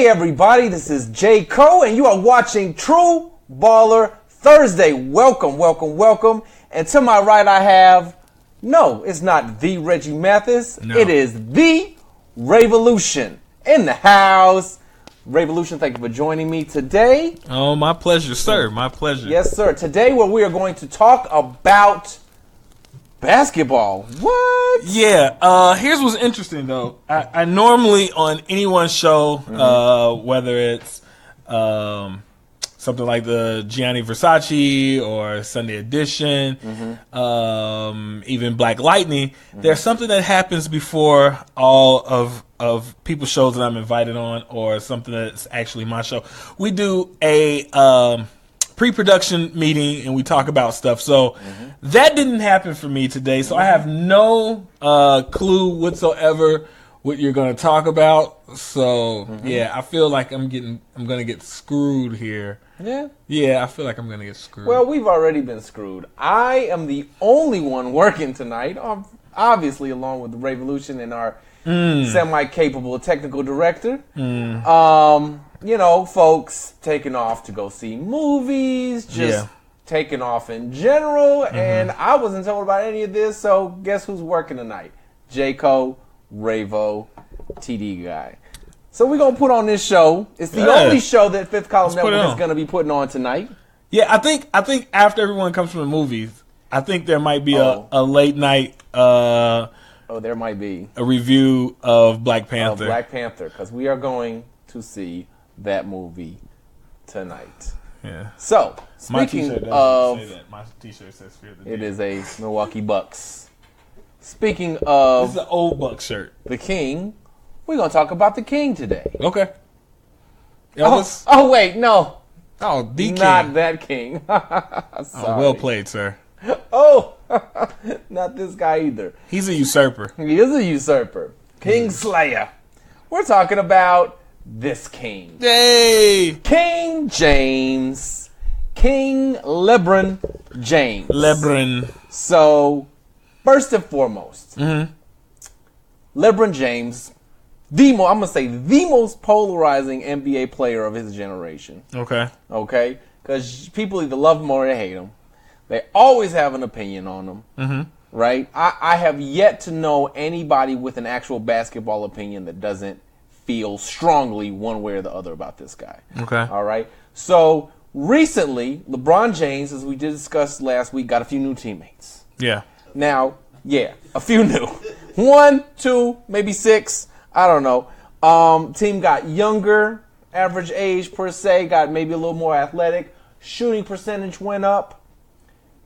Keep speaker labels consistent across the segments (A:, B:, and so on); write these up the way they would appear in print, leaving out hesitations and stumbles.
A: Hey everybody, this is J. Cole, and you are watching True Baller Thursday. Welcome, welcome, welcome. And to my right I have, no, it's not the Reggie Mathis. No. It is the Revolution in the house. Revolution, thank you for joining me today.
B: Oh, my pleasure, sir. My pleasure.
A: Yes, sir. Today, where we are going to talk about basketball. What?
B: Yeah. Here's what's interesting, though. I normally, on anyone's show, whether it's something like the Gianni Versace or Sunday Edition, even Black Lightning, there's something that happens before all of people's shows that I'm invited on, or something that's actually my show. We do a pre-production meeting and we talk about stuff. So that didn't happen for me today. So I have no clue whatsoever what you're going to talk about. So yeah, I feel like I'm going to get screwed here. Yeah, I feel like I'm going to get screwed.
A: Well, we've already been screwed. I am the only one working tonight, obviously along with the Revolution and our semi-capable technical director. You know, folks taking off to go see movies, just taking off in general, and I wasn't told about any of this, so guess who's working tonight? J-Co, Ravo, TD guy. So we're going to put on this show. It's the only show that Fifth Column Network is going to be putting on tonight.
B: Yeah, I think after everyone comes from the movies, I think there might be a late night
A: there might be
B: a review of Black Panther.
A: Because we are going to see that movie tonight.
B: Yeah.
A: So, speaking of,
B: my t-shirt says Fear the
A: Dead. It is a Milwaukee Bucks. Speaking of,
B: this is an old Bucks shirt.
A: The King. We're gonna talk about the King today.
B: Okay.
A: Wait, no.
B: Oh, the King.
A: Not that King.
B: Well played, sir.
A: Not this guy either.
B: He's a usurper.
A: He is a usurper. King Slayer. We're talking about this king.
B: Yay!
A: King James. King LeBron James.
B: LeBron.
A: So, first and foremost, LeBron James, I'm going to say the most polarizing NBA player of his generation.
B: Okay?
A: Because people either love him or they hate him. They always have an opinion on him. Right? I have yet to know anybody with an actual basketball opinion that doesn't feel strongly one way or the other about this guy.
B: Okay.
A: All right. So recently, LeBron James, as we did discuss last week, got a few new teammates.
B: Yeah.
A: Now, a few new. 1, 2, maybe 6. I don't know. Team got younger, average age per se, got maybe a little more athletic. Shooting percentage went up.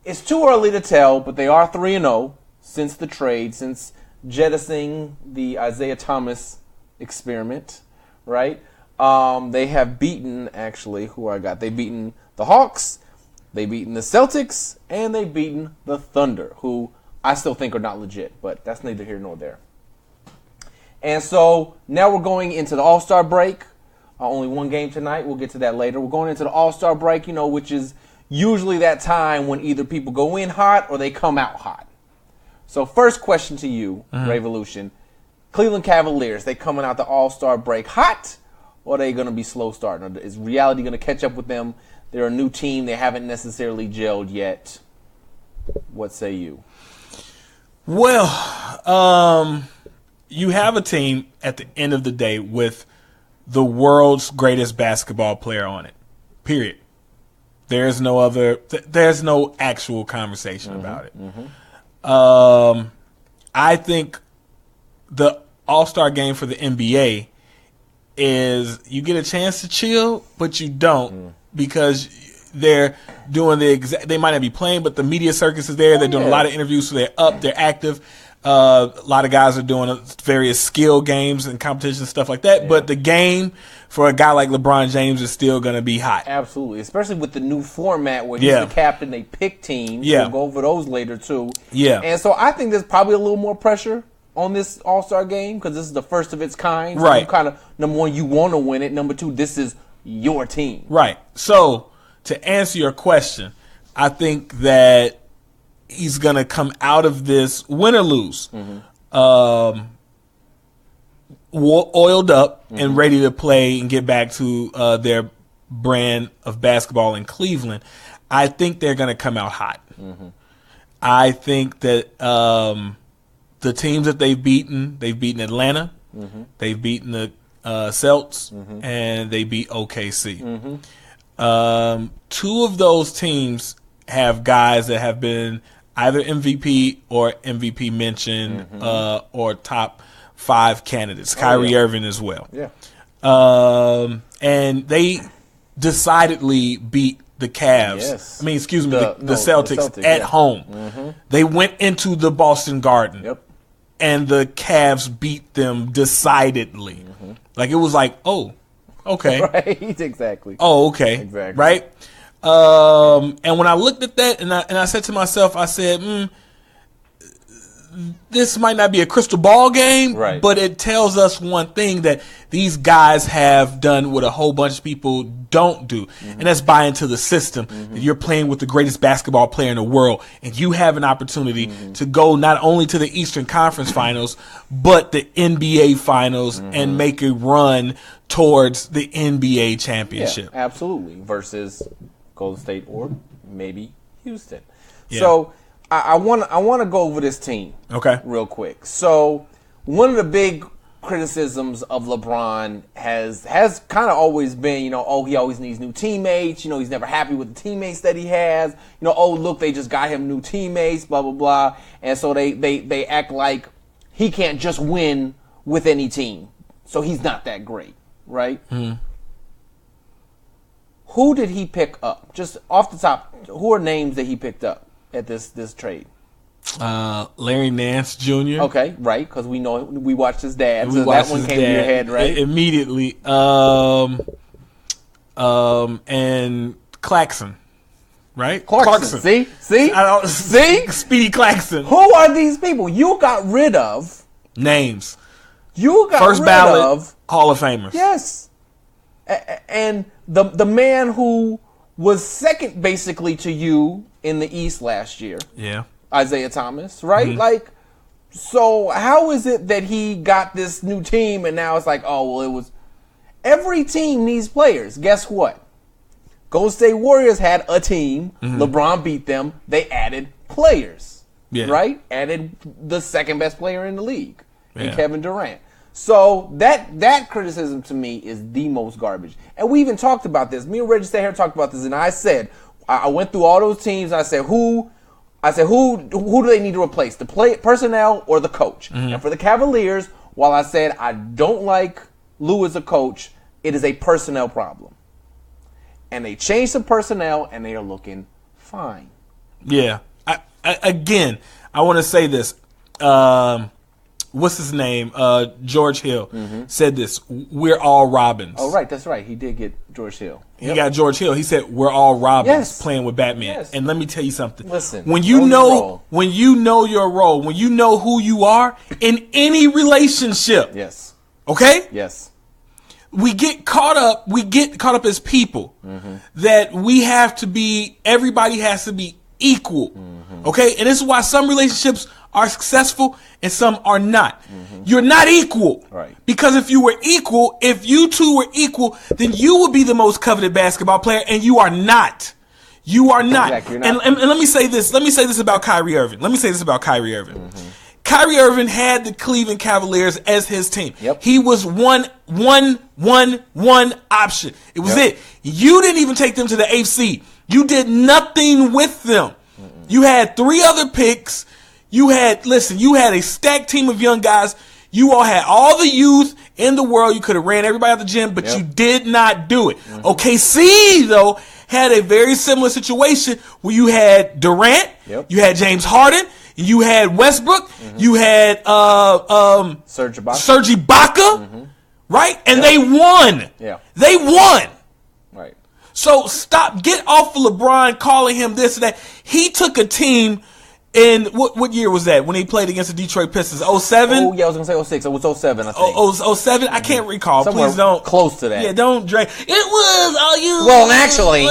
A: It's too early to tell, but they are 3-0 since the trade, since jettisoning the Isaiah Thomas experiment, right? They have beaten, actually, they've beaten the Hawks, they've beaten the Celtics, and they've beaten the Thunder, who I still think are not legit, but that's neither here nor there. And so now we're going into the All-Star break. Only one game tonight. We'll get to that later. We're going into the All-Star break, which is usually that time when either people go in hot or they come out hot. So first question to you, Revolution. Cleveland Cavaliers, they coming out the All-Star break hot, or are they going to be slow starting? Is reality going to catch up with them? They're a new team. They haven't necessarily gelled yet. What say you?
B: Well, you have a team at the end of the day with the world's greatest basketball player on it. Period. There's no actual conversation about it. I think the All-Star game for the NBA is you get a chance to chill, but you don't because they're doing they might not be playing, but the media circus is there. They're doing a lot of interviews, so they're up, they're active. A lot of guys are doing various skill games and competitions and stuff like that. Yeah. But the game for a guy like LeBron James is still going to be hot.
A: Absolutely, especially with the new format where he's the captain. They pick teams. We'll go over those later too. Yeah, and so I think there's probably a little more pressure on this All-Star game because this is the first of its kind. So right. Kind of, number one, you want to win it. Number two, this is your team.
B: Right. So to answer your question, I think that he's going to come out of this win or lose. oiled up and ready to play and get back to their brand of basketball in Cleveland, I think they're going to come out hot. I think that the teams that they've beaten Atlanta, they've beaten the Celts, and they beat OKC. Two of those teams have guys that have been either MVP or MVP mention or top 5 candidates. Kyrie Irving as well.
A: Yeah.
B: And they decidedly beat the Cavs.
A: Yes.
B: I mean, excuse me, the Celtics at home. They went into the Boston Garden.
A: Yep.
B: And the Cavs beat them decidedly. Like, it was like, oh, okay.
A: Right, exactly.
B: Oh, okay.
A: Exactly.
B: Right? And when I looked at that and I said to myself, I said, this might not be a crystal ball game,
A: right,
B: but it tells us one thing that these guys have done what a whole bunch of people don't do, and that's buy into the system. That you're playing with the greatest basketball player in the world, and you have an opportunity to go not only to the Eastern Conference Finals, but the NBA Finals and make a run towards the NBA championship.
A: Yeah, absolutely. Versus Golden State or maybe Houston.
B: Yeah.
A: So I want to go over this team, real quick. So one of the big criticisms of LeBron has kind of always been, he always needs new teammates. He's never happy with the teammates that he has. Oh, look, they just got him new teammates, blah, blah, blah. And so they act like he can't just win with any team. So he's not that great, right? Who did he pick up? Just off the top, who are names that he picked up at this trade?
B: Larry Nance Jr.
A: Okay, right, because we watched his dad, so that one came to your head, right?
B: Immediately. And Claxton, right?
A: Clarkson. See?
B: Speedy Claxton.
A: Who are these people? You got rid of
B: names.
A: You got
B: first
A: rid
B: ballot
A: of
B: Hall of Famers.
A: Yes, and the man who was second basically to you in the East last year.
B: Yeah.
A: Isaiah Thomas, right? Like, so how is it that he got this new team and now it's like, oh, well, it was... Every team needs players. Guess what? Golden State Warriors had a team. LeBron beat them. They added players, right? Added the second best player in the league, in Kevin Durant. So that criticism to me is the most garbage. And we even talked about this. Me and Reggie sat here and talked about this, and I said, I went through all those teams. And I said, who do they need to replace? The personnel or the coach? And for the Cavaliers, while I said I don't like Lou as a coach, it is a personnel problem. And they changed the personnel, and they are looking fine.
B: Yeah. I want to say this. What's his name? George Hill said this. We're all Robins.
A: Oh, right. That's right. He did get George Hill.
B: He got George Hill. He said, we're all Robins playing with Batman.
A: Yes.
B: And let me tell you something.
A: Listen,
B: when you know your role, when you know who you are in any relationship.
A: Yes.
B: Okay?
A: Yes.
B: We get caught up as people that everybody has to be equal. Okay? And this is why some relationships are successful and some are not. You're not equal.
A: Right.
B: Because if you two were equal, then you would be the most coveted basketball player, and you are not. You are not.
A: Exactly, you're not.
B: And let me say this. Let me say this about Kyrie Irving. Kyrie Irving had the Cleveland Cavaliers as his team.
A: Yep.
B: He was one option. It was it. You didn't even take them to the AFC. You did nothing with them. You had 3 other picks. You had a stacked team of young guys. You all had all the youth in the world. You could have ran everybody out the gym, but you did not do it. OKC, though, had a very similar situation where you had Durant, you had James Harden, you had Westbrook, you had
A: Serge
B: Ibaka, right? And they won.
A: Yeah.
B: They won.
A: Right.
B: So get off of LeBron calling him this and that. He took a team. And what year was that when he played against the Detroit Pistons? 07?
A: Oh, yeah, I was going to say 06. It was 07, I think.
B: 07? I can't recall.
A: Somewhere
B: Please don't.
A: Close to that.
B: Yeah, don't drag. It was all you.
A: Well, actually,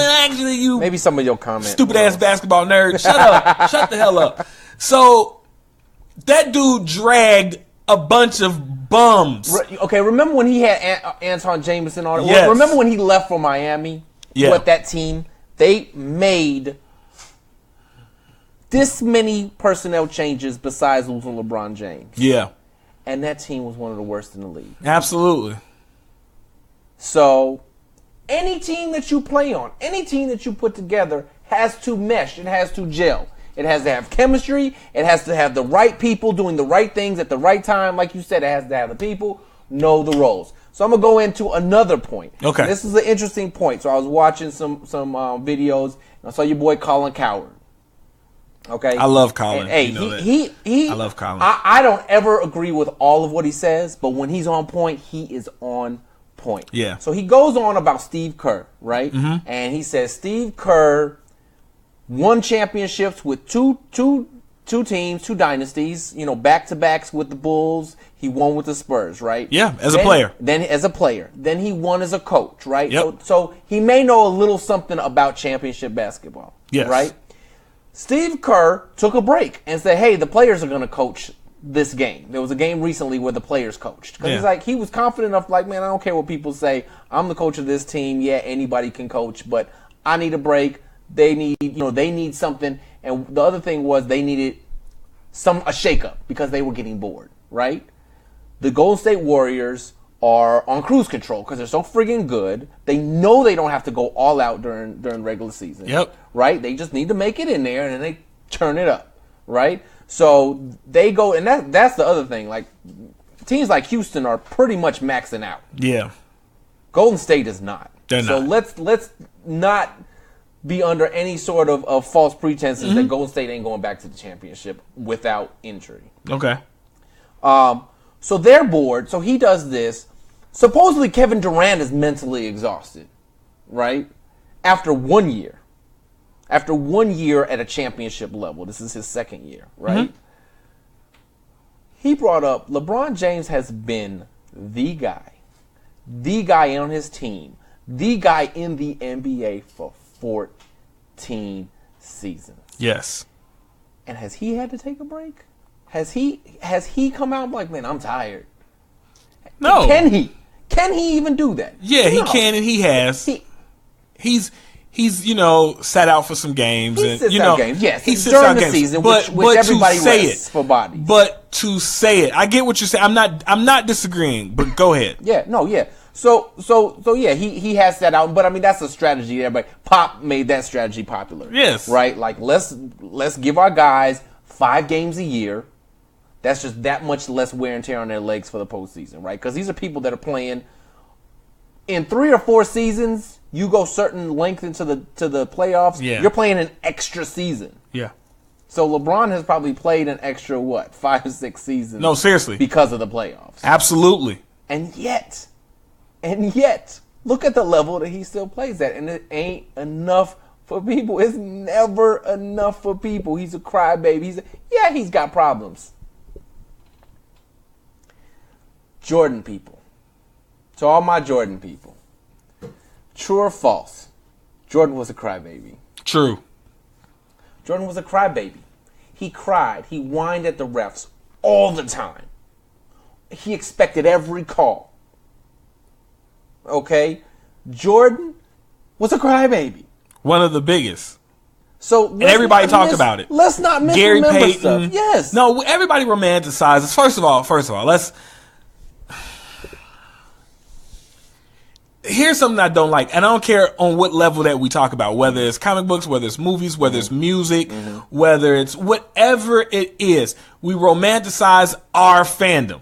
B: you.
A: Maybe some of your comments.
B: Stupid-ass basketball nerd. Shut up. Shut the hell up. So, that dude dragged a bunch of bums.
A: Okay, remember when he had Anton Jameson on it?
B: Yes.
A: Remember when he left for Miami?
B: Yeah.
A: With that team? They made this many personnel changes besides losing LeBron James.
B: Yeah.
A: And that team was one of the worst in the league.
B: Absolutely.
A: So, any team that you play on, any team that you put together has to mesh. It has to gel. It has to have chemistry. It has to have the right people doing the right things at the right time. Like you said, it has to have the people know the roles. So I'm going to go into another point.
B: Okay.
A: This is an interesting point. So I was watching some videos, and I saw your boy Colin Cowherd. Okay.
B: I love Colin.
A: And, hey,
B: you know
A: he
B: I love Colin.
A: I don't ever agree with all of what he says, but when he's on point, he is on point.
B: Yeah.
A: So he goes on about Steve Kerr, right? Mm-hmm. And he says Steve Kerr won championships with two teams, two dynasties, back-to-backs with the Bulls. He won with the Spurs, right?
B: Yeah, as a player.
A: Then as a player. Then he won as a coach, right?
B: Yep.
A: So he may know a little something about championship basketball,
B: yes.
A: right? Steve Kerr took a break and said, hey, the players are going to coach this game. There was a game recently where the players coached. Because he was confident enough, like, man, I don't care what people say. I'm the coach of this team. Yeah, anybody can coach, but I need a break. They need something. And the other thing was they needed a shakeup because they were getting bored, right? The Golden State Warriors are on cruise control because they're so friggin' good. They know they don't have to go all out during regular season.
B: Yep.
A: Right? They just need to make it in there and then they turn it up. Right? So they go, and that's the other thing. Like, teams like Houston are pretty much maxing out.
B: Yeah.
A: Golden State is not.
B: They're
A: so
B: not.
A: let's not be under any sort of false pretenses that Golden State ain't going back to the championship without injury.
B: Okay.
A: So they're bored. So he does this. Supposedly Kevin Durant is mentally exhausted, right? After 1 year. After 1 year at a championship level. This is his second year, right? Mm-hmm. He brought up LeBron James has been the guy on his team, the guy in the NBA for 14 seasons.
B: Yes.
A: And has he had to take a break? Has he come out like, man, I'm tired?
B: No.
A: Can he? Can he even do that?
B: Yeah, he can, and he has. He's sat out for some games.
A: He sits out games. Yes,
B: he sits
A: during
B: out
A: the
B: games.
A: season,
B: but
A: which everybody
B: to say
A: rests for bodies.
B: But to say it, I get what you're saying. I'm not disagreeing, but go ahead.
A: Yeah, no, yeah. So yeah, he has that out, but I mean that's a strategy. Everybody, Pop made that strategy popular.
B: Yes,
A: right. Like let's give our guys 5 games a year. That's just that much less wear and tear on their legs for the postseason, right? Because these are people that are playing in 3 or 4 seasons. You go certain length into the playoffs.
B: Yeah.
A: You're playing an extra season.
B: Yeah.
A: So LeBron has probably played an extra 5 or 6 seasons.
B: No, seriously,
A: because of the playoffs.
B: Absolutely.
A: And yet, look at the level that he still plays at, and it ain't enough for people. It's never enough for people. He's a crybaby. He's got problems. Jordan people. To all my Jordan people. True or false? Jordan was a crybaby.
B: True.
A: Jordan was a crybaby. He cried. He whined at the refs all the time. He expected every call. Okay? Jordan was a crybaby.
B: One of the biggest.
A: So
B: and everybody talked about it.
A: Let's not misremember
B: Gary Payton,
A: stuff. Yes.
B: No, everybody romanticizes. First of all, let's. Here's something I don't like, and I don't care on what level that we talk about, whether it's comic books, whether it's movies, whether it's music, whether it's whatever it is. We romanticize our fandom,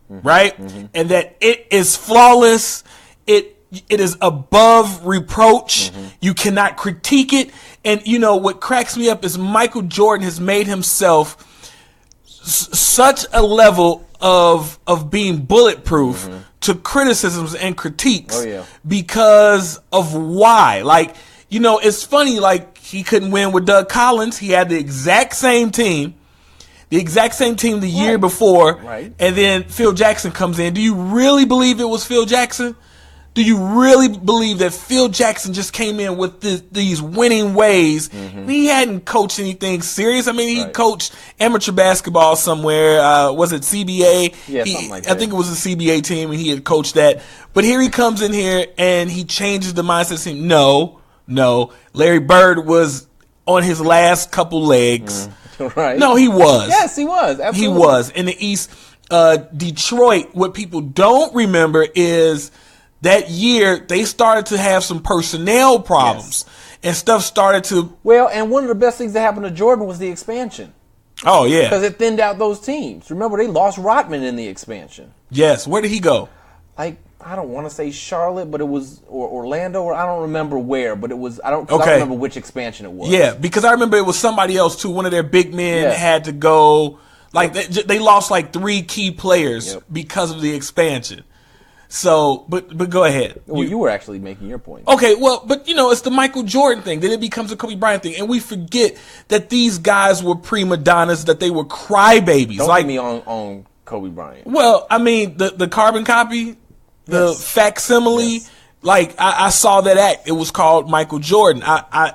B: right? And that it is flawless. It is above reproach. You cannot critique it. And, what cracks me up is Michael Jordan has made himself such a level of being bulletproof to criticisms and critiques because of why. Like, it's funny, like, he couldn't win with Doug Collins. He had the exact same team the year before, and then Phil Jackson comes in. Do you really believe it was Phil Jackson? Do you really believe that Phil Jackson just came in with these winning ways? He hadn't coached anything serious. I mean, he coached amateur basketball somewhere. Was it CBA?
A: Yeah, something like that.
B: I think it was a CBA team, and he had coached that. But here he comes in here, and he changes the mindset. Saying, no. Larry Bird was on his last couple legs.
A: Right.
B: No, he was.
A: Yes, he was. Absolutely.
B: He was. In the East, Detroit, what people don't remember is that year they started to have some personnel problems and stuff started to.
A: Well, and one of the best things that happened to Jordan was the expansion.
B: Oh, yeah.
A: Because it thinned out those teams. Remember, they lost Rodman in the expansion.
B: Yes. Where did he go?
A: Like, I don't want to say Charlotte, but it was or Orlando, or I don't remember where, but it was. I don't remember which expansion it was.
B: Yeah, because I remember it was somebody else too. One of their big men had to go. Like they lost like 3 key players because of the expansion. So, but go ahead.
A: Well, you were actually making your point.
B: Okay, well, but it's the Michael Jordan thing. Then it becomes a Kobe Bryant thing, and we forget that these guys were prima donnas, that they were crybabies.
A: Don't get me on Kobe Bryant.
B: Well, I mean the carbon copy. The facsimile, like I saw that act. It was called Michael Jordan. I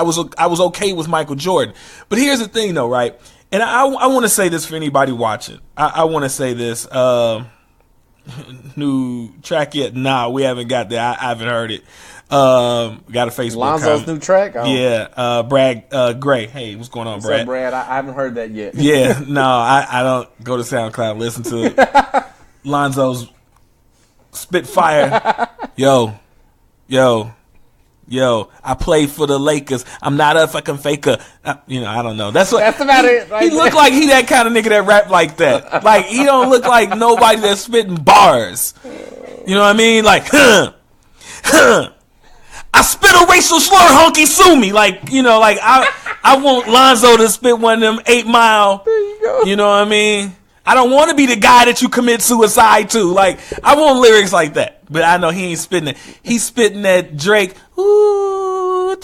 B: was okay with Michael Jordan, but here's the thing, though, right? And I want to say this for anybody watching. I want to say this. New track yet? Nah, we haven't got that. I haven't heard it. Got a Facebook.
A: Lonzo's new track? Oh.
B: Yeah. Brad Gray. Hey, what's going on,
A: What's
B: Brad?
A: up, Brad? I haven't heard that yet.
B: Yeah. No, I don't go to SoundCloud and listen to it. Lonzo's Spitfire. Yo, I play for the Lakers. I'm not a fucking faker. I don't know. That's
A: about it. Right
B: he look like he that kind of nigga that rap like that. Like, he don't look like nobody that's spitting bars. You know what I mean? Like, I spit a racial slur, honky, sue me. Like, I want Lonzo to spit one of them 8 Mile.
A: There you go.
B: You know what I mean? I don't want to be the guy that you commit suicide to. Like, I want lyrics like that. But I know he ain't spitting it. He's spitting that Drake. Ooh,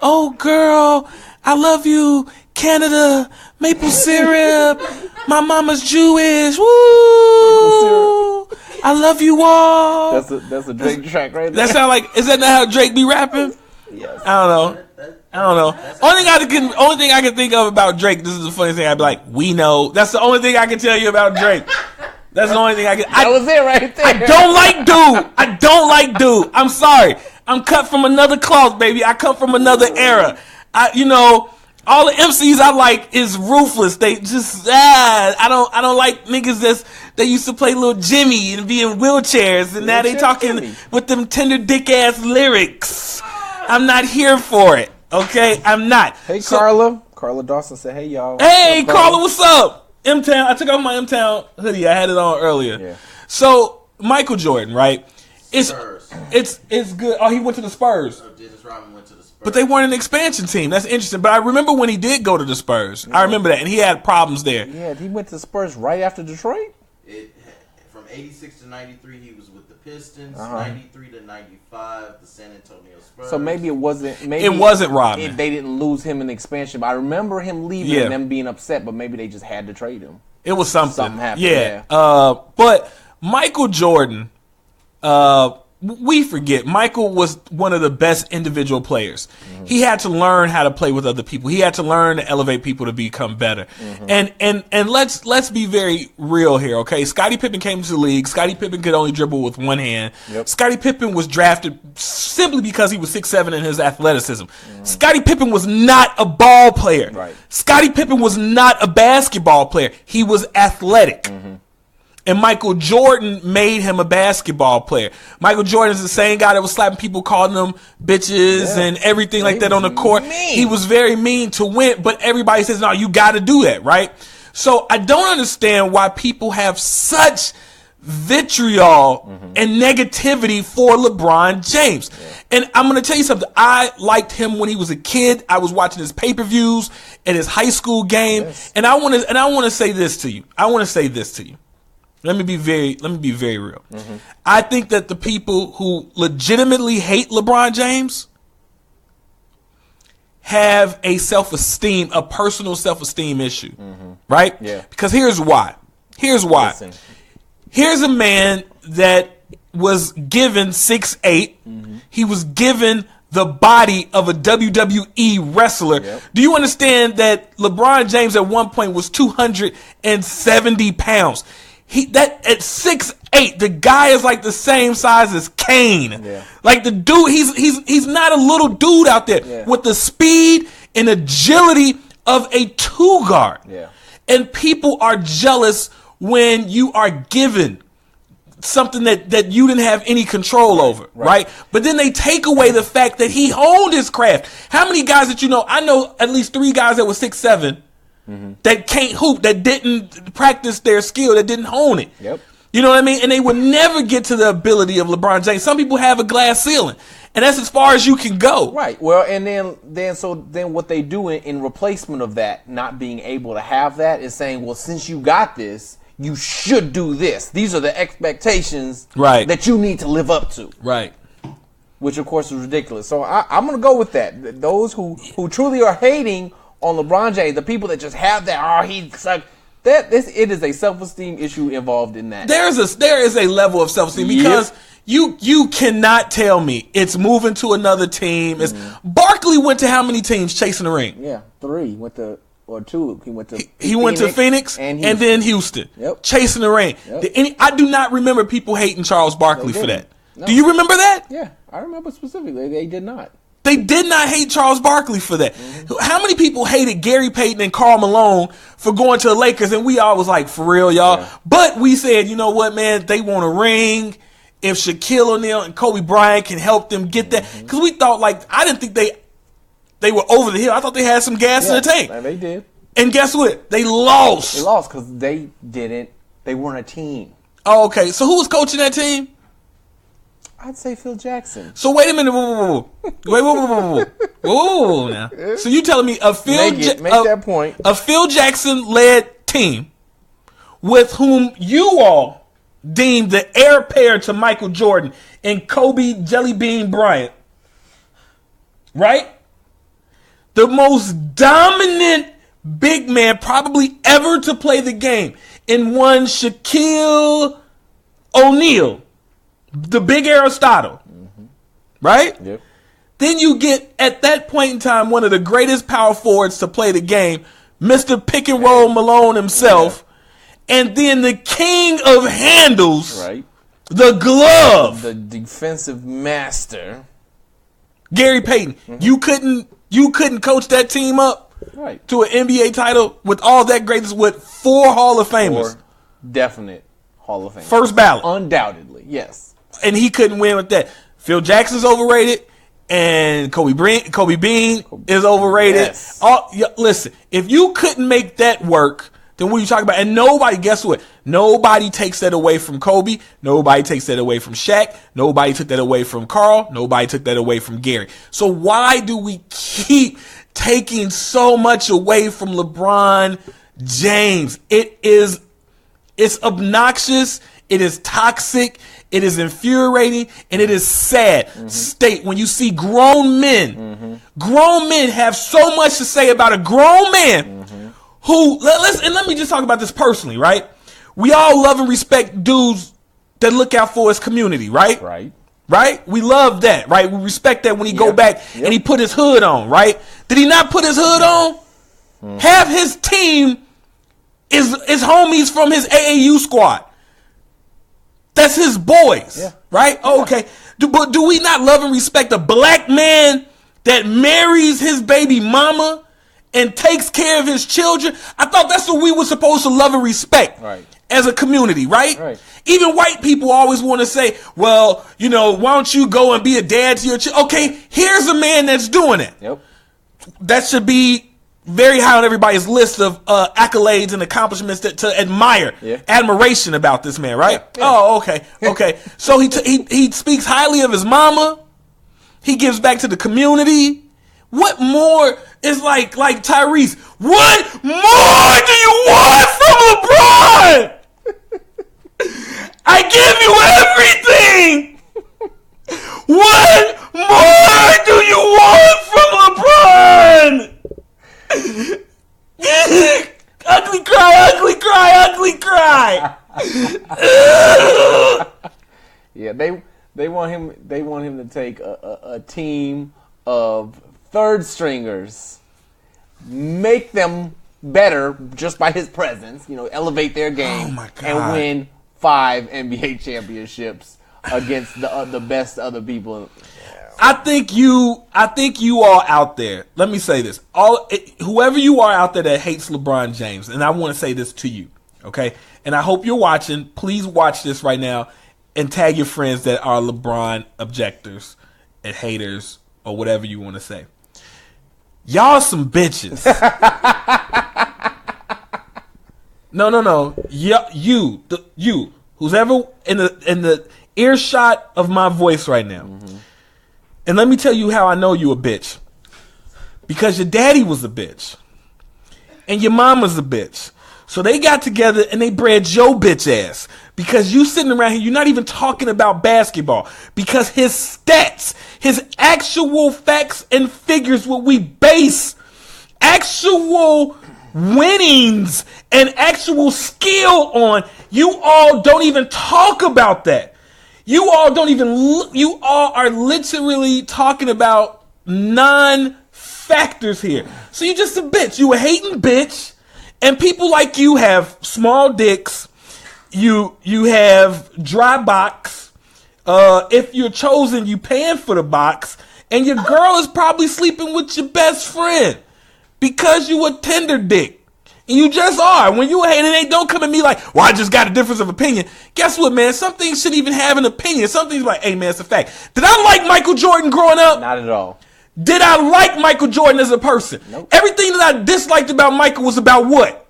B: oh, girl, I love you, Canada, maple syrup. My mama's Jewish. Woo, I love you all.
A: That's a Drake track right there.
B: That sound like, is that not how Drake be rapping?
A: Yes.
B: I don't know. Only thing I can think of about Drake. This is the funny thing. I'd be like, we know. That's the only thing I can tell you about Drake. That's the only thing I can.
A: That was it right there.
B: I don't like dude. I'm sorry. I'm cut from another cloth, baby. I come from another era. All the MCs I like is ruthless. They just I don't like niggas that used to play Lil Jimmy and be in wheelchairs, and now they talking with them tender dick ass lyrics. I'm not here for it. Okay, I'm not.
A: Hey, Carla. Carla Dawson said, "Hey, y'all."
B: Hey, Carla, what's up? M-Town. I took off my M-Town hoodie. I had it on earlier.
A: Yeah.
B: So Michael Jordan, right? It's good. Oh, he went to the Spurs.
C: Dennis Rodman went to the Spurs.
B: But they weren't an expansion team. That's interesting. But I remember when he did go to the Spurs. I remember that, and he had problems there.
A: Yeah, he went to the Spurs right after Detroit.
C: From 86 to 93, he was with the Pistons. 93 to 95, the San Antonio Spurs.
A: So maybe it wasn't.
B: It wasn't Rodman.
A: They didn't lose him in the expansion. But I remember him leaving and them being upset. But maybe they just had to trade him.
B: It was something.
A: Something happened.
B: Yeah. But Michael Jordan, we forget, Michael was one of the best individual players. Mm-hmm. He had to learn how to play with other people. He had to learn to elevate people to become better. Mm-hmm. And let's be very real here, okay? Scottie Pippen came to the league. Scottie Pippen could only dribble with one hand. Yep. Scottie Pippen was drafted simply because he was 6'7" in his athleticism. Mm-hmm. Scottie Pippen was not a ball player.
A: Right.
B: Scottie Pippen was not a basketball player. He was athletic. Mm-hmm. And Michael Jordan made him a basketball player. Michael Jordan is the same guy that was slapping people, calling them bitches and everything like that on the court.
A: Mean.
B: He was very mean to win, but everybody says, no, you got to do that, right? So I don't understand why people have such vitriol and negativity for LeBron James. Yeah. And I'm going to tell you something. I liked him when he was a kid. I was watching his pay-per-views at his high school game. Yes. And I want to say this to you. Let me be very real. Mm-hmm. I think that the people who legitimately hate LeBron James have a personal self-esteem issue, right?
A: Yeah.
B: Because here's why.
A: Listen.
B: Here's a man that was given 6'8". He was given the body of a WWE wrestler.
A: Yep.
B: Do you understand that LeBron James at one point was 270 pounds? At 6'8", the guy is like the same size as Kane.
A: Yeah.
B: Like the dude, he's not a little dude out there with the speed and agility of a two guard.
A: Yeah.
B: And people are jealous when you are given something that you didn't have any control over, right? But then they take away the fact that he honed his craft. How many guys that you know? I know at least 3 guys that were 6'7", that can't hoop, that didn't practice their skill, that didn't hone it.
A: Yep.
B: You know what I mean? And they would never get to the ability of LeBron James. Some people have a glass ceiling, and that's as far as you can go.
A: Right. Well, and then what they do in replacement of that, not being able to have that, is saying, well, since you got this, you should do this. These are the expectations that you need to live up to.
B: Right.
A: Which, of course, is ridiculous. So I'm going to go with that. Those who truly are hating on LeBron James, the people that just have that, he sucked. It is a self-esteem issue involved in that.
B: There is a level of self-esteem because you cannot tell me it's moving to another team. Barkley went to how many teams chasing the ring?
A: Yeah, 3. Or 2.
B: He went to Phoenix and then Houston.
A: Yep.
B: Chasing the ring.
A: Yep.
B: I do not remember people hating Charles Barkley for that.
A: No.
B: Do you remember that?
A: Yeah, I remember specifically. They did not.
B: They did not hate Charles Barkley for that. How many people hated Gary Payton and Karl Malone for going to the Lakers? And we all was like, for real, y'all. Yeah. But we said, you know what, man? They want a ring. If Shaquille O'Neal and Kobe Bryant can help them get that. Because we thought, I didn't think they were over the hill. I thought they had some gas in the tank.
A: They did.
B: And guess what? They lost.
A: They lost because they weren't a team.
B: Oh, okay. So who was coaching that team?
A: I'd say Phil Jackson.
B: So wait a minute. Whoa, now. So you telling me a Phil
A: that point.
B: A Phil Jackson led team with whom you all deemed the heir apparent to Michael Jordan and Kobe Jellybean Bryant, right? The most dominant big man probably ever to play the game in one Shaquille O'Neal, the big Aristotle, right?
A: Yep.
B: Then you get, at that point in time, one of the greatest power forwards to play the game, Mr. Pick and Roll Malone himself, and then the king of handles,
A: right?
B: The glove,
A: the defensive master,
B: Gary Payton. You couldn't coach that team up to an NBA title with all that greatness with 4 Hall of Famers.
A: 4 definite Hall of Famers.
B: First ballot.
A: Undoubtedly, yes. And
B: he couldn't win with that. Phil Jackson's overrated, and Kobe Bean is overrated.
A: Yes.
B: Listen, if you couldn't make that work, then what are you talking about? And nobody, guess what? Nobody takes that away from Kobe. Nobody takes that away from Shaq. Nobody took that away from Carl. Nobody took that away from Gary. So why do we keep taking so much away from LeBron James? It's obnoxious. It is toxic. It is infuriating, and it is sad state when you see grown men. Grown men have so much to say about a grown man who, let me just talk about this personally, right? We all love and respect dudes that look out for his community, right? Right? We love that, right? We respect that when he go back and he put his hood on, right? Did he not put his hood on? Half his team is homies from his AAU squad. That's his boys, right? Oh, okay. But do we not love and respect a black man that marries his baby mama and takes care of his children? I thought that's what we were supposed to love and respect as a community, right? Even white people always want to say, well, why don't you go and be a dad to your children? Okay, here's a man that's doing it. That should be very high on everybody's list of accolades and accomplishments to admire, admiration about this man, right? Oh, okay. So he speaks highly of his mama. He gives back to the community. What more is like Tyrese? What more do you want from LeBron? I give you everything. What more do you want from LeBron? ugly cry.
A: him to take a team of third stringers, make them better just by his presence, elevate their game, and win 5 NBA championships against the best other people.
B: I think you all out there. Let me say this: whoever you are out there that hates LeBron James, and I want to say this to you, okay? And I hope you're watching. Please watch this right now and tag your friends that are LeBron objectors and haters or whatever you want to say. Y'all some bitches. No. You, who's ever in the earshot of my voice right now. Mm-hmm. And let me tell you how I know you a bitch. Because your daddy was a bitch. And your mama's a bitch. So they got together and they bred your bitch ass. Because you sitting around here, you're not even talking about basketball. Because his stats, his actual facts and figures, what we base actual winnings and actual skill on, you all don't even talk about that. You all are literally talking about non-factors here. So you're just a bitch. You a hating bitch. And people like you have small dicks. You have dry box. If you're chosen, you paying for the box. And your girl is probably sleeping with your best friend. Because you a tender dick. And you just are. When you hate it, they don't come at me like, well, I just got a difference of opinion. Guess what, man? Some things shouldn't even have an opinion. Some things like, hey, man, it's a fact. Did I like Michael Jordan growing up?
A: Not at all.
B: Did I like Michael Jordan as a person?
A: Nope.
B: Everything that I disliked about Michael was about what?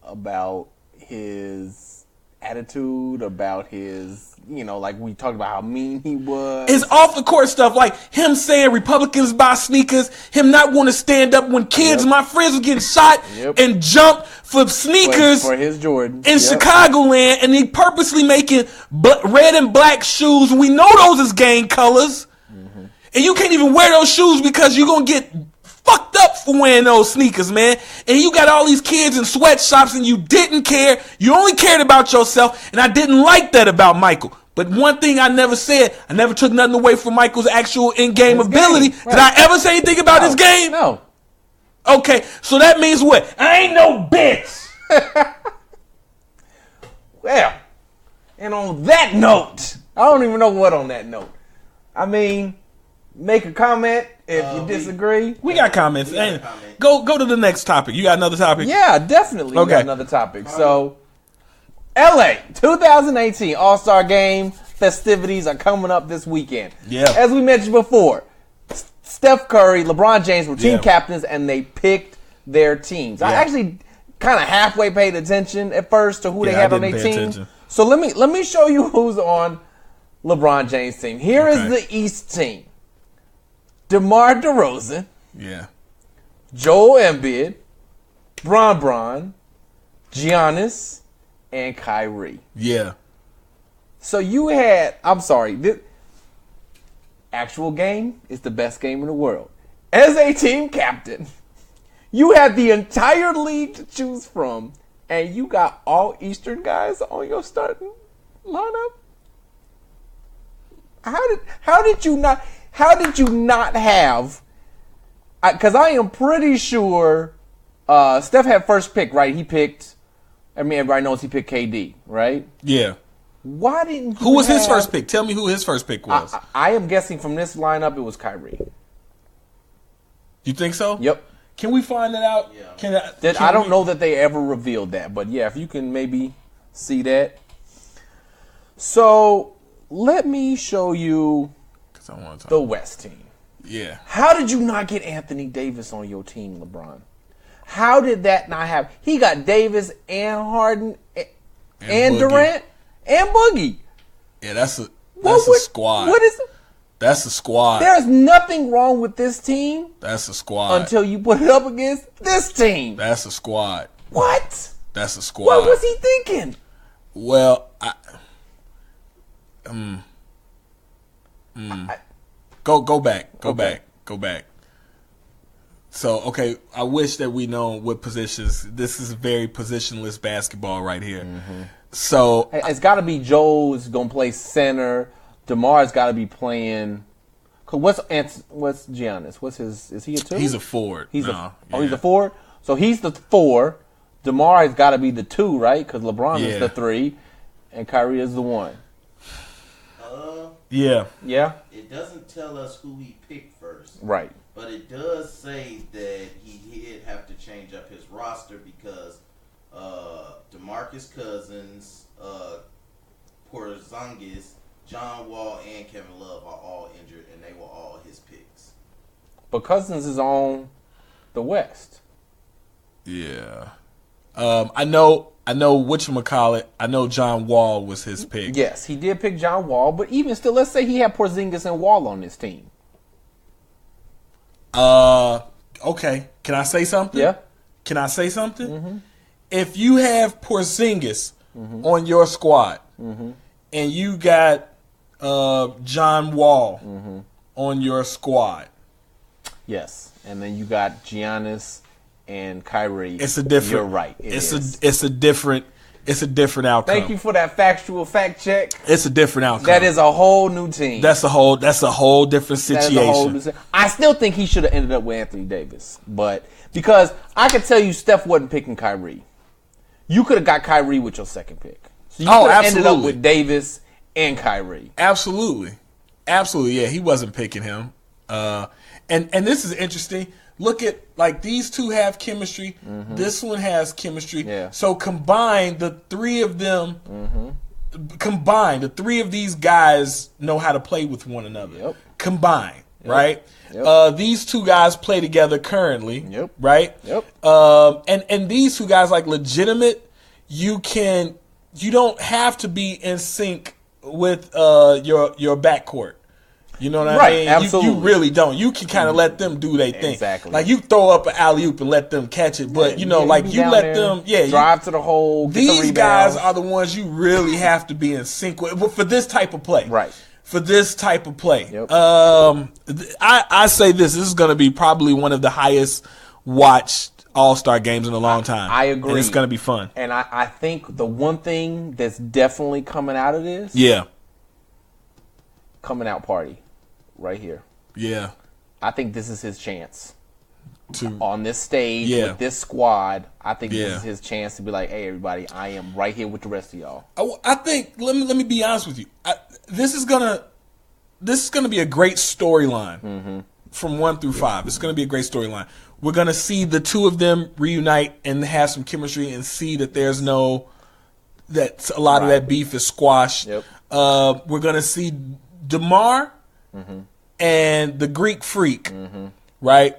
A: About his attitude, about his, like we talked about how mean he was.
B: It's off the court stuff, like him saying Republicans buy sneakers, him not want to stand up when kids, my friends were getting shot and jumped for sneakers
A: for his Jordan
B: in Chicagoland, and he purposely making red and black shoes. We know those is gang colors, and you can't even wear those shoes because you're gonna get fucked up for wearing those sneakers, man. And you got all these kids in sweatshops and you didn't care. You only cared about yourself. And I didn't like that about Michael. But one thing I never said, I never took nothing away from Michael's actual in-game ability. Right. Did I ever say anything about his game?
A: No.
B: Okay, so that means what? I ain't no bitch.
A: Well, and on that note, I don't even know what on that note. I mean, make a comment if you disagree.
B: We got comments. Go to the next topic. You got another topic?
A: Yeah, definitely. Okay. We got another topic. So, LA 2018 All-Star Game festivities are coming up this weekend.
B: Yeah.
A: As we mentioned before, Steph Curry, LeBron James were team captains, and they picked their teams. I actually kind of halfway paid attention at first to who they had on their team. Attention. So let me show you who's on LeBron James' team. Here is the East team. DeMar DeRozan, Joel Embiid, Bron, Giannis, and Kyrie.
B: Yeah.
A: So you had, this actual game is the best game in the world. As a team captain, you had the entire league to choose from, and you got all Eastern guys on your starting lineup? How did you not have? Because I am pretty sure Steph had first pick, right? He picked. I mean, everybody knows he picked KD, right?
B: Yeah.
A: Why didn't?
B: Who was his first pick? Tell me who his first pick was.
A: I am guessing from this lineup, it was Kyrie.
B: You think so?
A: Yep.
B: Can we find that out?
A: Yeah. I don't know that they ever revealed that, but yeah, if you can maybe see that. So let me show you the West team.
B: Yeah.
A: How did you not get Anthony Davis on your team, LeBron? How did that not happen? He got Davis and Harden and Durant and Boogie.
B: Yeah, that's a squad.
A: What is it?
B: That's a squad.
A: There's nothing wrong with this team.
B: That's a squad.
A: Until you put it up against this team.
B: That's a squad.
A: What?
B: That's a squad.
A: What was he thinking?
B: Well, Go back. So, okay, I wish that we know what positions. This is very positionless basketball right here. Mm-hmm. So
A: it's got to be Joe's going to play center. DeMar's got to be playing. Cause what's Giannis? What's his? Is he a 2?
B: He's a forward.
A: He's a 4. So he's the 4. DeMar has got to be the 2, right? Because LeBron is the 3, and Kyrie is the 1.
B: Yeah.
C: It doesn't tell us who he picked first.
A: Right.
C: But it does say that he did have to change up his roster because DeMarcus Cousins, Porzingis, John Wall, and Kevin Love are all injured, and they were all his picks.
A: But Cousins is on the West.
B: Yeah. I know whatchamacallit. I know John Wall was his pick.
A: Yes, he did pick John Wall, but even still, let's say he had Porzingis and Wall on his team.
B: Okay. Can I say something?
A: Yeah.
B: Can I say something? Mm-hmm. If you have Porzingis on your squad and you got John Wall on your squad.
A: Yes, and then you got Giannis and Kyrie.
B: It's a different.
A: You're right.
B: It's a different outcome.
A: Thank you for that factual fact check.
B: It's a different outcome.
A: That is a whole new team.
B: That's a whole different situation.
A: I still think he should have ended up with Anthony Davis, but because I could tell you Steph wasn't picking Kyrie. You could have got Kyrie with your second pick. So you could have ended up with Davis and Kyrie.
B: Absolutely. Yeah, he wasn't picking him. And this is interesting. Look at, like, these two have chemistry. Mm-hmm. This one has chemistry. Yeah. So combined, the three of them, the three of these guys know how to play with one another. Yep. Combined, right? Yep. These two guys play together currently, right? Yep. And these two guys, like, legitimate, you don't have to be in sync with your backcourt. You know what I mean?
A: Absolutely.
B: You really don't. You can kind of let them do their thing.
A: Exactly.
B: Like, you throw up an alley-oop and let them catch it, but, you let them,
A: drive to the hole, get
B: these
A: the
B: guys are the ones you really have to be in sync with for this type of play.
A: Right.
B: For this type of play.
A: Yep.
B: I say this is going to be probably one of the highest watched All-Star games in a long time.
A: I agree.
B: And it's going to be fun.
A: And I think the one thing that's definitely coming out of this.
B: Yeah.
A: Coming out party. Right here.
B: Yeah.
A: I think this is his chance. On this stage with this squad, I think this is his chance to be like, hey, everybody, I am right here with the rest of y'all.
B: I think, let me be honest with you. This is gonna be a great storyline from 1 through 5. It's going to be a great storyline. We're going to see the two of them reunite and have some chemistry and see that there's that a lot of that beef is squashed. Yep. We're going to see DeMar and the Greek Freak, right,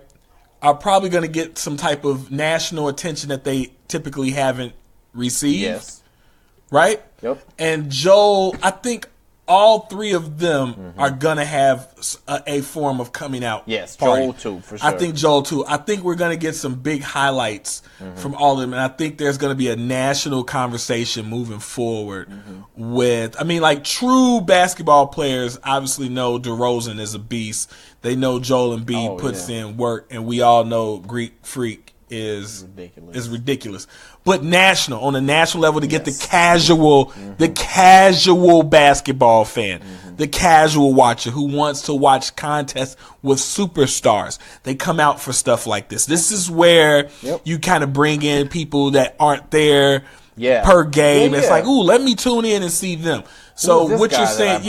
B: are probably going to get some type of national attention that they typically haven't received. Yes. Right? Yep. And Joel, I think all three of them are going to have a form of coming out.
A: Yes,
B: party.
A: Joel too, for sure.
B: I think Joel too. I think we're going to get some big highlights from all of them. And I think there's going to be a national conversation moving forward with, like, true basketball players obviously know DeRozan is a beast. They know Joel Embiid puts in work. And we all know Greek Freak is ridiculous. But on a national level, to get the casual basketball fan, the casual watcher who wants to watch contests with superstars, they come out for stuff like this. This is where you kind of bring in people that aren't there per game. It's like, ooh, let me tune in and see them. So what you're saying,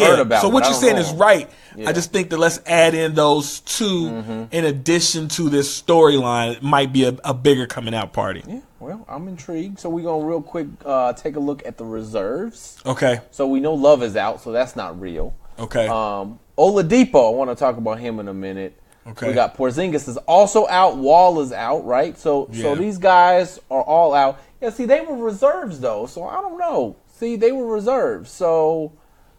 B: is right. Yeah. I just think that let's add in those two in addition to this storyline. It might be a bigger coming out party.
A: Yeah, well, I'm intrigued. So we're going to real quick take a look at the reserves.
B: Okay.
A: So we know Love is out, so that's not real.
B: Okay.
A: Oladipo, I want to talk about him in a minute. Okay. We got Porzingis is also out. Wall is out, right? So these guys are all out. Yeah, see, they were reserves, though, so I don't know. See, they were reserves, so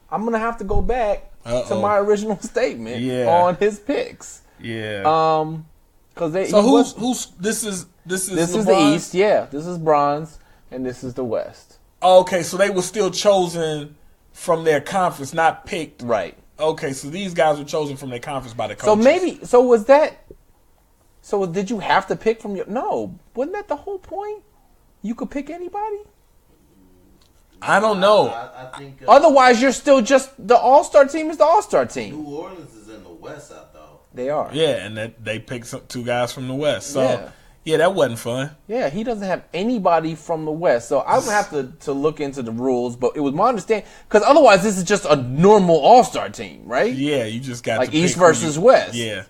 A: I'm going to have to go back to my original statement on his picks.
B: Yeah.
A: Who's
B: this is
A: the East, yeah. This is bronze, and this is the West.
B: Okay, so they were still chosen from their conference, not picked.
A: Right.
B: Okay, so these guys were chosen from their conference by the coaches.
A: So did you have to pick from your? No, wasn't that the whole point? You could pick anybody.
B: I don't know.
C: I think.
A: Otherwise, you're still just the All-Star team is the All-Star team.
C: New Orleans is in the West, I thought.
A: They are.
B: Yeah, and that they picked two guys from the West. So,
A: Yeah.
B: yeah, that wasn't fun.
A: Yeah, he doesn't have anybody from the West. So I'm going to have to look into the rules. But it was my understanding, because otherwise this is just a normal All-Star team, right?
B: Yeah, you just got
A: Like
B: to pick
A: East versus West.
B: Yeah.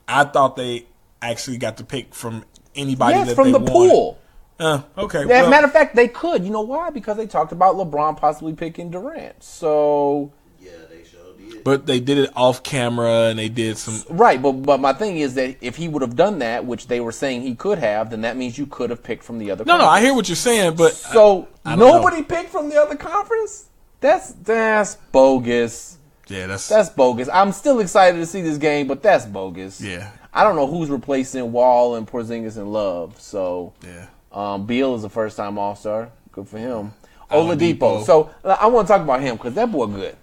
B: I thought they actually got to pick from anybody
A: Yes,
B: that
A: from
B: they
A: the
B: wanted.
A: pool.
B: Okay.
A: Yeah,
B: Well,
A: matter of fact, they could. You know why? Because they talked about LeBron possibly picking Durant. So...
C: Yeah, they sure did.
B: but they did it off camera, and they did some.
A: Right, but my thing is that if he would have done that, which they were saying he could have, then that means you could have picked from the other
B: No,
A: conference.
B: I hear what you're saying, but
A: So
B: I don't
A: nobody picked from the other conference? That's bogus.
B: yeah,
A: That's bogus. I'm still excited to see this game, but that's bogus.
B: yeah,
A: I don't know who's replacing Wall and Porzingis and Love. So
B: yeah.
A: Beal is a first-time All-Star. Good for him.
B: Oladipo.
A: Oladipo. So I want to talk about him because that boy good.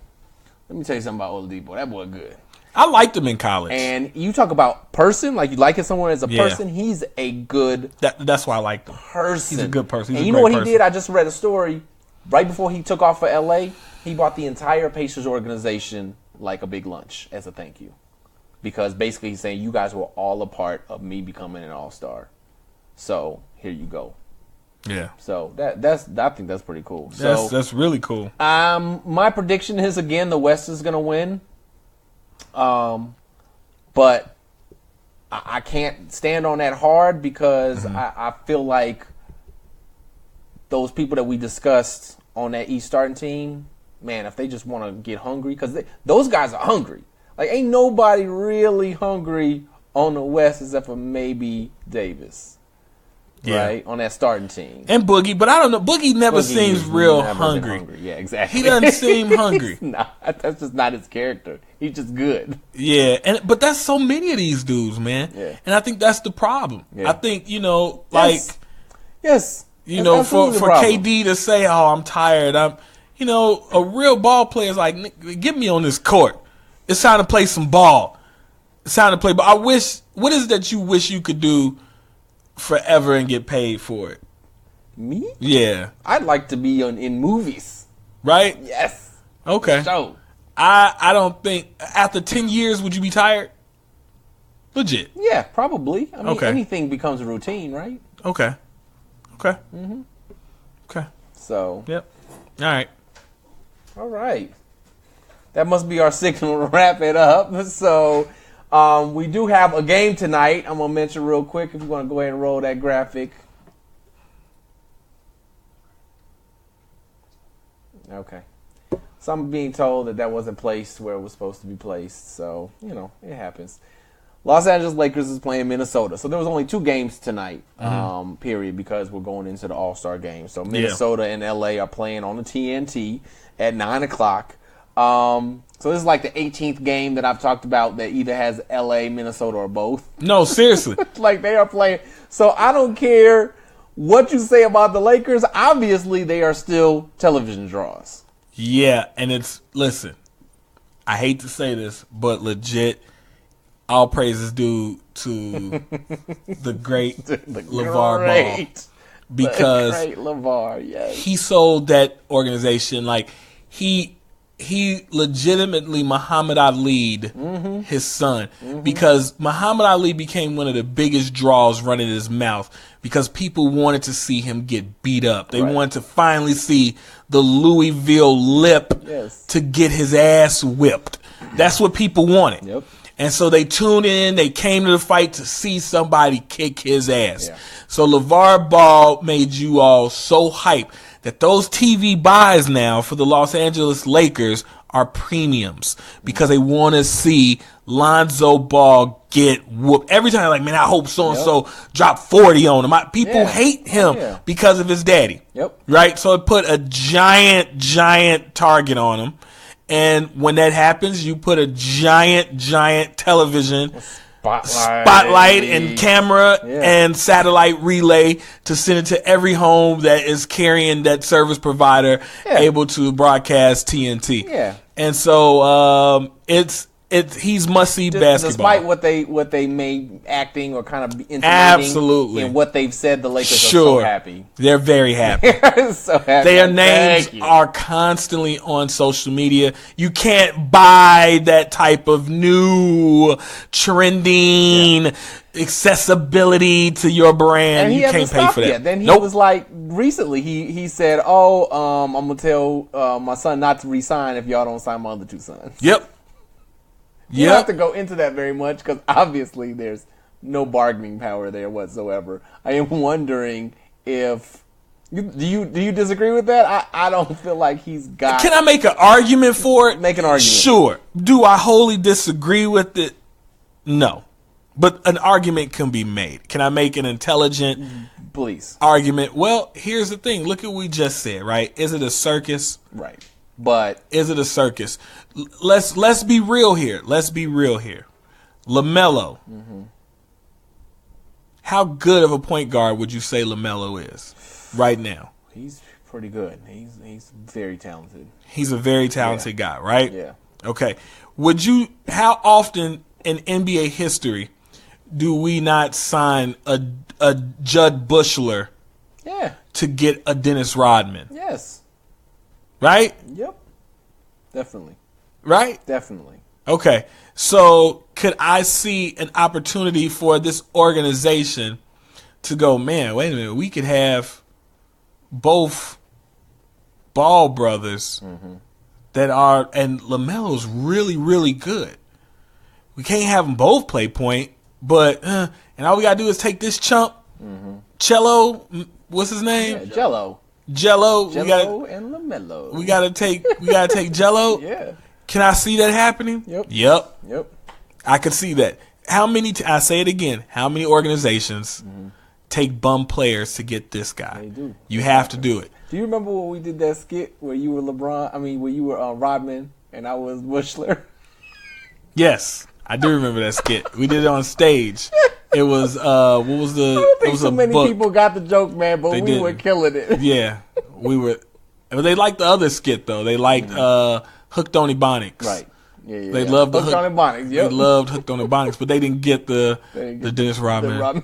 A: Let me tell you something about Oladipo. That boy good.
B: I liked him in college.
A: And you talk about person, like you like it someone as a
B: Yeah.
A: person. He's a good
B: That's why I liked him.
A: person.
B: He's a good person. He's
A: And
B: a
A: you know
B: great
A: what
B: person.
A: he did? I just read a story right before he took off for LA. He bought the entire Pacers organization like a big lunch as a thank you, because basically he's saying you guys were all a part of me becoming an All-Star. So here you go.
B: Yeah,
A: So I think that's pretty cool. So
B: that's really cool.
A: my prediction is again the West is gonna win. But I can't stand on that hard because I feel like those people that we discussed on that East starting team, man, if they just want to get hungry, because those guys are hungry. Like, ain't nobody really hungry on the West except for maybe Davis.
B: Yeah.
A: Right? On that starting team.
B: And Boogie, but I don't know. Boogie never
A: Boogie
B: seems
A: has
B: real
A: never been
B: hungry.
A: Yeah, exactly.
B: He doesn't seem hungry.
A: Nah, that's just not his character. He's just good.
B: Yeah, but that's so many of these dudes, man.
A: Yeah.
B: And I think that's the problem.
A: Yeah.
B: I think, like,
A: Yes.
B: you
A: That's
B: know,
A: absolutely
B: for
A: the problem.
B: KD to say, "Oh, I'm tired," a real ball player is like, "Get me on this court. It's time to play some ball. It's time to play." But what is it that you wish you could do forever and get paid for it?
A: Me?
B: Yeah.
A: I'd like to be in movies.
B: Right?
A: Yes.
B: Okay.
A: So,
B: I don't think after 10 years would you be tired? Legit.
A: yeah, probably. I mean,
B: Okay.
A: anything becomes a routine, right?
B: Okay. Mm-hmm. Okay.
A: So,
B: Yep. All right.
A: all right. That must be our signal to wrap it up. So, we do have a game tonight. I'm going to mention real quick if you want to go ahead and roll that graphic. Okay. So I'm being told that wasn't placed where it was supposed to be placed. So, it happens. Los Angeles Lakers is playing Minnesota. So there was only 2 games tonight, period, because we're going into the All-Star game. So Minnesota and LA are playing on the TNT at 9 o'clock. So this is like the 18th game that I've talked about that either has LA, Minnesota, or both.
B: No, seriously.
A: Like they are playing. So I don't care what you say about the Lakers. Obviously, they are still television draws.
B: Yeah, and listen, I hate to say this, but legit, all praises due to the great LeVar Ball. Because
A: the great LeVar, yes.
B: he sold that organization. Like, he legitimately Muhammad Ali'd his son, because Muhammad Ali became one of the biggest draws running his mouth because people wanted to see him get beat up. They wanted to finally see the Louisville lip to get his ass whipped. That's what people wanted.
A: Yep.
B: And so they tuned in, they came to the fight to see somebody kick his ass.
A: Yeah.
B: So LeVar Ball made you all so hyped that those TV buys now for the Los Angeles Lakers are premiums because they want to see Lonzo Ball get whooped. Every time, like, man, I hope so-and-so drop 40 on him. People hate him because of his daddy.
A: Yep.
B: Right? So it put a giant target on him. And when that happens, you put a giant television spotlight and camera and satellite relay to send it to every home that is carrying that service provider able to broadcast TNT.
A: Yeah.
B: And so it's he's must-see basketball.
A: Despite what they may acting or kind of intimating,
B: Absolutely,
A: and what they've said, the Lakers are so happy.
B: They're very happy.
A: So happy.
B: Their names are constantly on social media. You can't buy that type of new trending accessibility to your brand.
A: And
B: you can't pay for that.
A: Yet. Then he was like, recently he said, I'm gonna tell my son not to resign if y'all don't sign my other two sons.
B: Yep.
A: You don't have to go into that very much because obviously there's no bargaining power there whatsoever. I am wondering if do you disagree with that? I don't feel like he's got.
B: Can I make an argument for it?
A: Make an argument.
B: Sure. Do I wholly disagree with it? No. But an argument can be made. Can I make an intelligent argument? Well, here's the thing. Look at what we just said, right? Is it a circus?
A: Right. But
B: is it a circus? Let's be real here. Let's be real here. LaMelo. Mm-hmm. How good of a point guard would you say LaMelo is right now?
A: He's pretty good. He's very talented.
B: He's a very talented guy, right?
A: Yeah.
B: Okay. How often in NBA history do we not sign a Judd Bushler to get a Dennis Rodman?
A: Yes.
B: Right?
A: Yep. Definitely.
B: Right?
A: Definitely.
B: Okay. So could I see an opportunity for this organization to go, man, wait a minute, we could have both Ball brothers that are, and LaMelo's really, really good. We can't have them both play point, but, and all we got to do is take this chump, Cello, what's his name?
A: Yeah, Jello and LaMelo.
B: We gotta take Jello.
A: Yeah.
B: Can I see that happening?
A: Yep.
B: I could see that. I say it again. How many organizations take bum players to get this guy?
A: They do.
B: You have to do it.
A: Do you remember when we did that skit where you were LeBron? I mean, where you were Rodman and I was Bushler?
B: Yes, I do remember that skit. We did it on stage. It was what was the?
A: I don't think
B: it was
A: so
B: a
A: many
B: book.
A: people got the joke, man, but we were killing it.
B: Yeah, we were. But they liked the other skit though. They liked Hooked on Ebonics.
A: Right. Yeah.
B: They loved the
A: Hooked on Ebonics. Yep.
B: They loved Hooked on Ebonics, but they didn't get the Dennis Rodman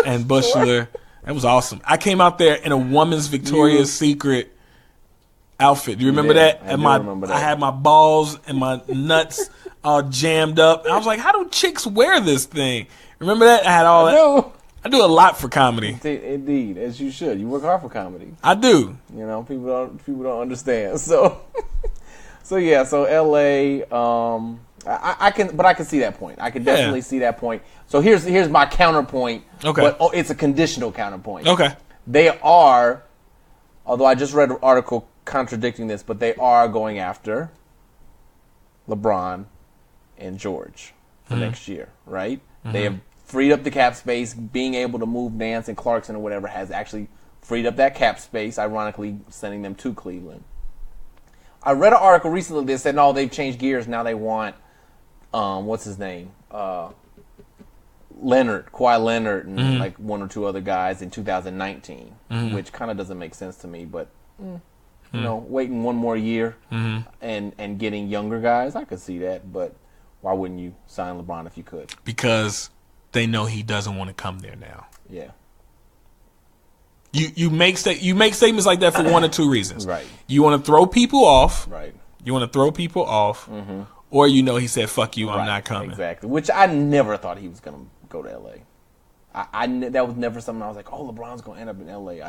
B: and Bushler. That was awesome. I came out there in a woman's Victoria's Secret outfit. Do you remember that?
A: I remember that.
B: I had my balls and my nuts all jammed up. And I was like, how do chicks wear this thing? Remember that? I had all that. I do a lot for comedy.
A: Indeed, as you should. You work hard for comedy.
B: I do.
A: You know, people don't understand. So yeah. So LA. I can see that point. I can definitely see that point. So here's my counterpoint.
B: Okay.
A: But it's a conditional counterpoint.
B: Okay.
A: They are, although I just read an article contradicting this, but they are going after LeBron and George for next year, right? They have freed up the cap space. Being able to move Nance and Clarkson or whatever has actually freed up that cap space, ironically sending them to Cleveland. I read an article recently that said, no, they've changed gears. Now they want, what's his name? Kawhi Leonard, and like one or two other guys in 2019, which kind of doesn't make sense to me. But, you know, waiting one more year and getting younger guys, I could see that. But why wouldn't you sign LeBron if you could?
B: Because they know he doesn't want to come there now.
A: Yeah.
B: You make statements like that for one or two reasons.
A: Right.
B: You want to throw people off.
A: Right.
B: You want to throw people off. Or you know he said, fuck you, I'm not coming.
A: Exactly. Which I never thought he was going to go to L.A. That was never something I was like, oh, LeBron's going to end up in L.A.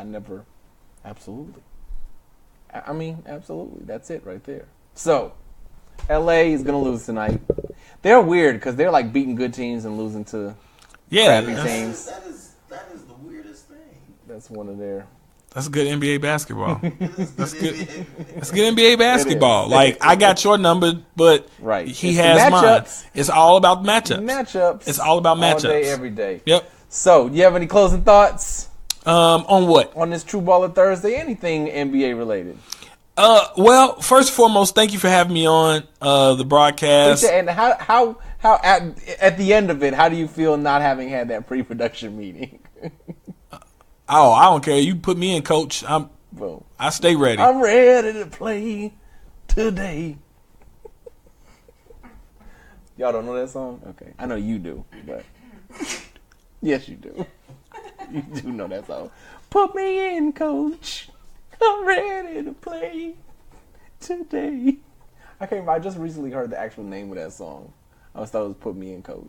A: Absolutely. I mean, absolutely. That's it right there. So, L.A. is going to lose tonight. They're weird because they're like beating good teams and losing to crappy teams.
C: That is the weirdest thing.
A: That's one of their...
B: That's good NBA basketball. That's good. That's good NBA basketball. Like I got your number, but he has mine. It's all about matchups. It's all about matchups.
A: All day, every day.
B: Yep.
A: So, do you have any closing thoughts?
B: On what?
A: On this True Baller Thursday? Anything NBA related?
B: Well, first and foremost, thank you for having me on the broadcast.
A: And how at the end of it, how do you feel not having had that pre-production meeting?
B: Oh, I don't care. You put me in, coach. I stay ready.
A: I'm ready to play today. Y'all don't know that song? Okay. I know you do, but yes, you do. You do know that song. Put me in, coach. I'm ready to play today. I just recently heard the actual name of that song. I always thought it was Put Me In, Coach.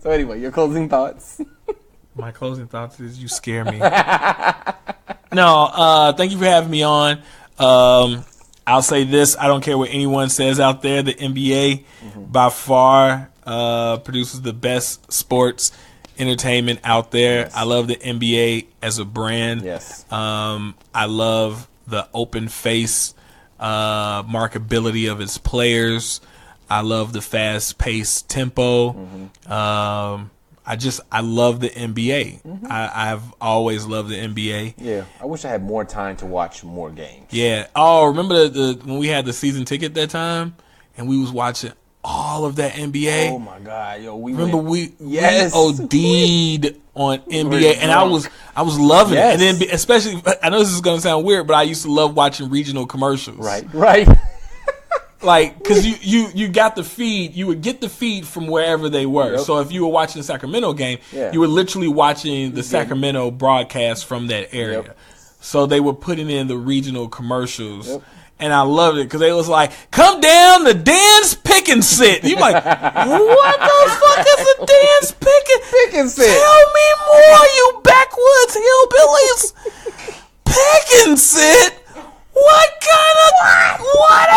A: So anyway, your closing thoughts.
B: My closing thoughts is you scare me. No, thank you for having me on. I'll say this. I don't care what anyone says out there. The NBA, by far, produces the best sports entertainment out there. Yes. I love the NBA as a brand.
A: Yes.
B: I love the open face marketability of its players. I love the fast paced tempo. I love the NBA. I've always loved the NBA.
A: Yeah. I wish I had more time to watch more games.
B: Yeah. Oh, remember when we had the season ticket that time and we was watching all of that NBA.
A: Oh my God, yo! We
B: OD'd on NBA, and I was loving it. And then, especially, I know this is gonna sound weird, but I used to love watching regional commercials.
A: Right.
B: Like, because you got the feed, you would get the feed from wherever they were. Yep. So if you were watching the Sacramento game, you were literally watching the Sacramento broadcast from that area. Yep. So they were putting in the regional commercials. Yep. And I loved it because they was like, come down the dance pick and sit. You like, what the fuck is a dance pick and sit? Tell me more, you backwoods hillbillies. Pick and sit? What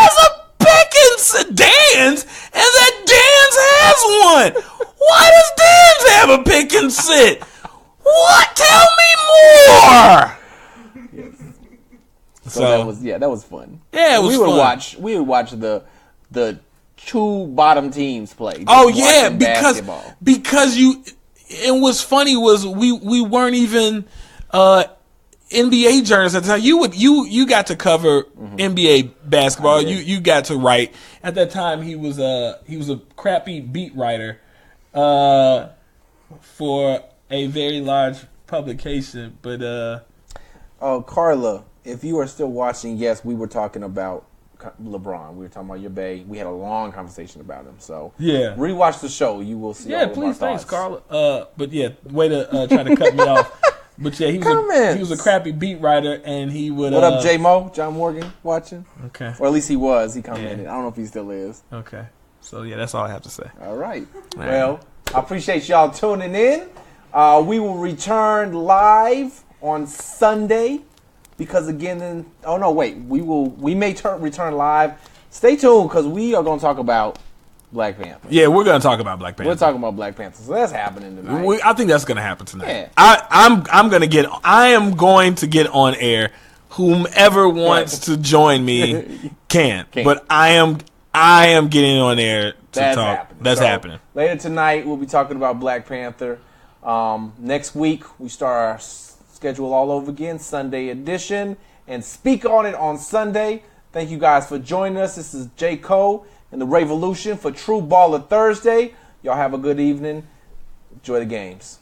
B: is a pick and sit? Dance? And that Dan's has one. Why does Dan's have a pick and sit? What? Tell me more.
A: So that was fun.
B: Yeah, it was fun.
A: We would watch the two bottom teams play.
B: Oh yeah, because it was funny was we weren't even NBA journalists at the time. You got to cover NBA basketball. You got to write. At that time he was a crappy beat writer for a very large publication, but
A: Carla, if you are still watching, yes, we were talking about LeBron. We were talking about your bae. We had a long conversation about him. So
B: yeah,
A: rewatch the show. You will see.
B: Yeah, please, thanks, Carla. But yeah, way to try to cut me off. But yeah, he was a crappy beat writer, and he would.
A: What up, J Mo? John Morgan watching?
B: Okay,
A: or at least he was. He commented. I don't know if he still is.
B: Okay, so yeah, that's all I have to say.
A: All right. Well, I appreciate y'all tuning in. We will return live on Sunday. Because again, we may return live. Stay tuned because we are going to talk about Black Panther.
B: Yeah, we're going to talk about Black Panther.
A: We're talking about Black Panther, so that's happening tonight.
B: I think that's going to happen tonight.
A: Yeah.
B: I am going to get on air. Whomever wants to join me can. But I am getting on air to talk.
A: Happening.
B: That's happening.
A: Later tonight, we'll be talking about Black Panther. Next week, we start our schedule all over again, Sunday edition, and speak on it on Sunday. Thank you guys for joining us. This is J. Cole and the Revolution for True Baller Thursday. Y'all have a good evening. Enjoy the games.